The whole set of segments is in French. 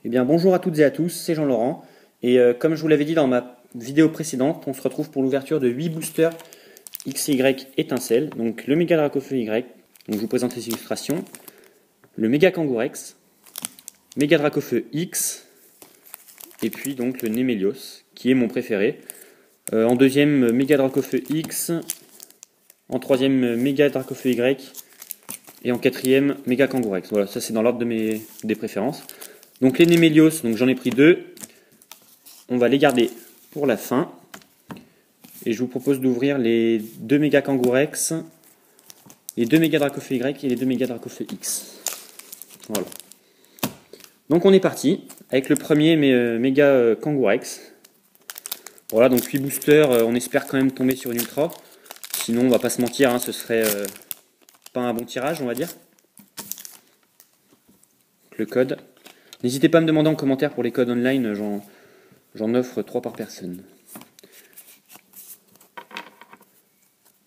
Eh bien, bonjour à toutes et à tous, c'est Jean-Laurent. Et comme je vous l'avais dit dans ma vidéo précédente, on se retrouve pour l'ouverture de 8 boosters XY étincelle. Donc le Méga Dracofeu Y, donc je vous présente les illustrations. Le Méga Kangourex, Méga Dracofeu X, et puis donc le Némélios, qui est mon préféré. En deuxième, Méga Dracofeu X. En troisième, Méga Dracofeu Y. Et en quatrième, Méga Kangourex. Voilà, ça c'est dans l'ordre des préférences. Donc les Némélios, donc j'en ai pris deux. On va les garder pour la fin. Et je vous propose d'ouvrir les deux Méga Kangourex, les deux Méga Dracofeu Y et les deux Méga Dracofeu X. Voilà. Donc on est parti avec le premier Méga Kangourex. Voilà, donc 8 boosters, on espère quand même tomber sur une ultra. Sinon, on va pas se mentir, hein, ce serait pas un bon tirage, on va dire. Le code. N'hésitez pas à me demander en commentaire pour les codes online, j'en offre 3 par personne.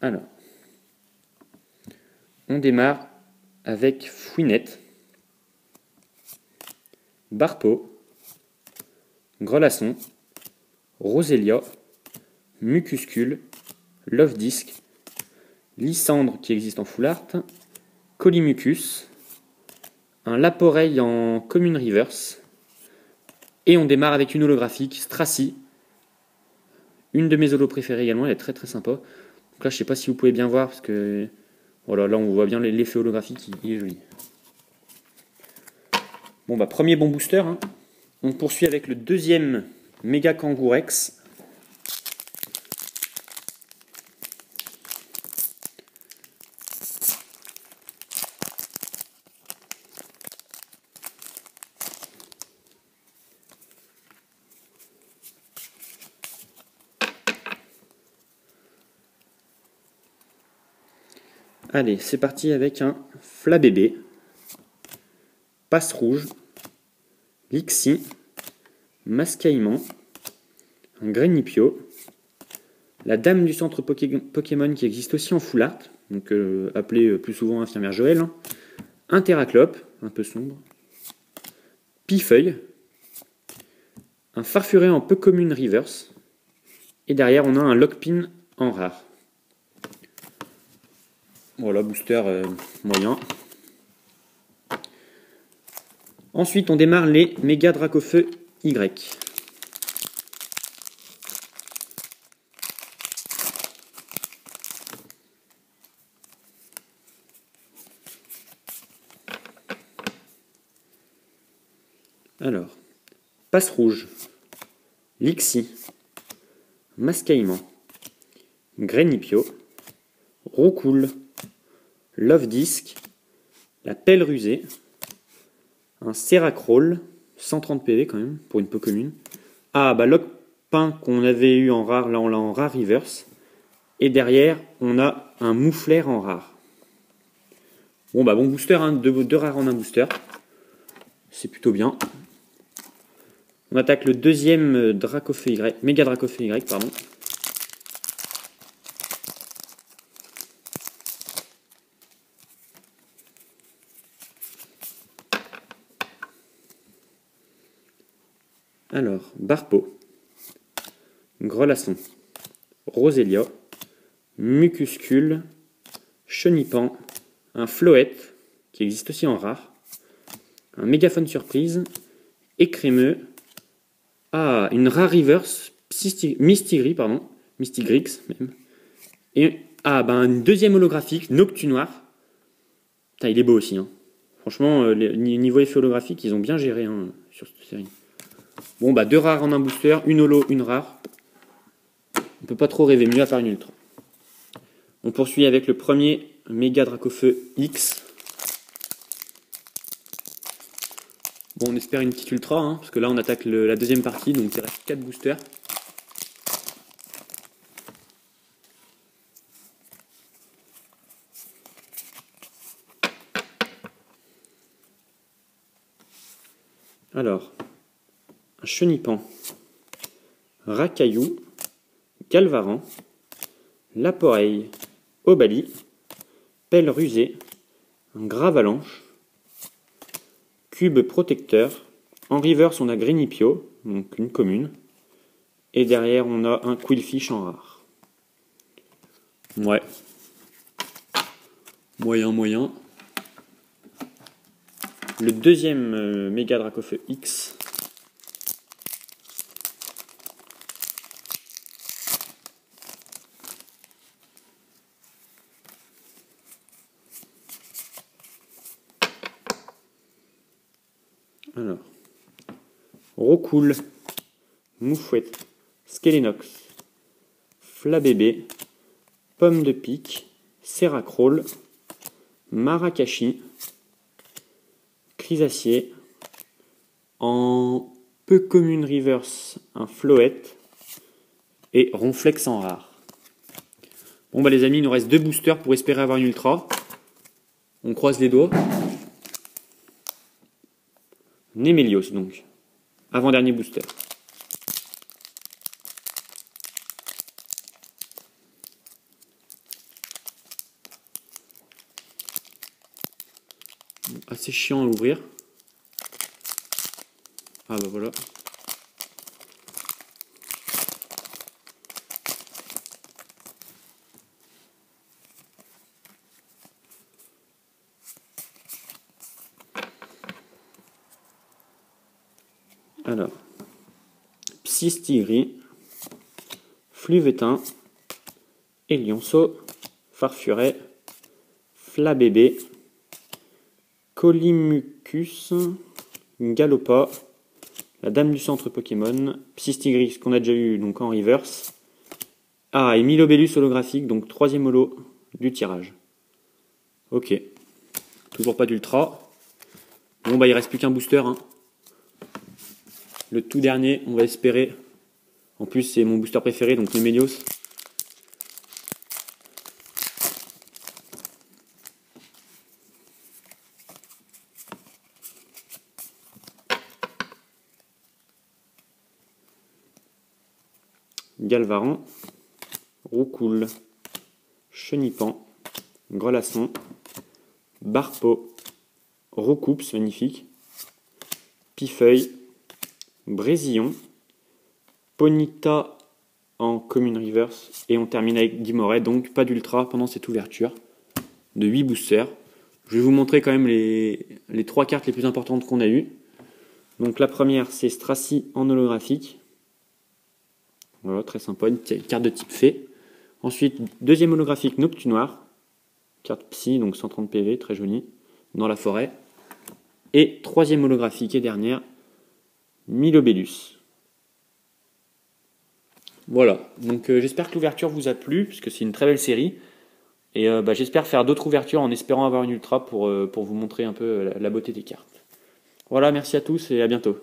Alors, on démarre avec Fouinette, Barpeau, Grelasson, Rosélia, Mucuscule, Love Disc, Lysandre qui existe en full art, Colimucus, un Laporeille en commune reverse, et on démarre avec une holographique, Stracy, une de mes holos préférées également, elle est très très sympa. Donc là je sais pas si vous pouvez bien voir parce que voilà, là on voit bien l'effet holographique, il est joli. Bon bah premier bon booster, hein. On poursuit avec le deuxième Méga Kangourex. Allez, c'est parti avec un Flabébé, Passe Rouge, Lixie, Mascaïman, un Grenipio, la Dame du centre Pokémon qui existe aussi en full art, donc appelée plus souvent Infirmière Joël, hein, un Terraclope, un peu sombre, Pifeuille, un Farfuré en peu commune reverse, et derrière on a un Lockpin en rare. Voilà, booster moyen. Ensuite, on démarre les Méga Dracofeu Y. Alors, Passe Rouge, Lixie, Mascaïman, Grenipio, Roucoule, Love Disc, la Pelle Rusée, un Seracroll, 130 PV quand même, pour une peu commune. Ah, bah Lockpin qu'on avait eu en rare, là on l'a en rare reverse. Et derrière, on a un Moufleur en rare. Bon, bah bon booster, hein, deux rares en un booster. C'est plutôt bien. On attaque le deuxième Dracofeu Y, Méga Dracofeu Y, pardon. Alors, Barpeau, Grelasson, Rosélia, Mucuscule, Chenipan, un Floette, qui existe aussi en rare, un Mégaphone Surprise, Écrémeux, ah, une rare reverse, Mystigrix, pardon, Mystigrix même, et ah, ben une deuxième holographique, Noctunoir. Putain, il est beau aussi, hein. Franchement, niveau effet holographique, ils ont bien géré hein, sur cette série. Bon, bah deux rares en un booster, une holo, une rare. On peut pas trop rêver, mieux à faire une ultra. On poursuit avec le premier Méga Dracofeu X. Bon, on espère une petite ultra, hein, parce que là on attaque la deuxième partie, donc il reste 4 boosters. Alors, un Chenipan, Racaillou, Galvaran, Laporeille, Obali, Pelle Rusée, un Gravalanche, Cube Protecteur, En reverse, on a Greenipio, donc une commune. Et derrière, on a un Quillfish en rare. Ouais. Moyen. Le deuxième méga Dracofeu X. Alors, Rocool, Moufouette, Skelenox, Flabébé, Pomme de Pique, Seracrol, Marakashi, Chrysacier, en peu commune reverse, un Floette et Ronflex en rare. Bon bah les amis, il nous reste 2 boosters pour espérer avoir une ultra. On croise les doigts. Nemelios donc, avant-dernier booster. Assez chiant à ouvrir. Ah bah voilà. Alors, Psystigris, Fluvetin, Elionceau, Farfuret, Flabébé, Colimucus, Galopa, la Dame du Centre Pokémon, Psystigris qu'on a déjà eu donc en reverse. Ah, et Milobellus holographique, donc 3e holo du tirage. Ok. Toujours pas d'ultra. Bon bah il reste plus qu'un booster. Hein. Le tout dernier, on va espérer. En plus c'est mon booster préféré, donc Nemelios. Galvaran, Roucoule, Chenipan, Grelasson, Barpeau, Roucoups, magnifique, Pifeuille, Brésillon, Ponita en commune reverse, et on termine avec Guimoret, donc pas d'ultra pendant cette ouverture de 8 boosters. Je vais vous montrer quand même les 3 cartes les plus importantes qu'on a eues. Donc la première c'est Stracy en holographique. Voilà, très sympa, une carte de type fée. Ensuite, deuxième holographique Noctunoir, carte psy, donc 130 PV, très jolie, dans la forêt. Et troisième holographique et dernière, Milobellus. Voilà, donc j'espère que l'ouverture vous a plu, puisque c'est une très belle série. Et j'espère faire d'autres ouvertures en espérant avoir une ultra pour vous montrer un peu la beauté des cartes. Voilà, merci à tous et à bientôt.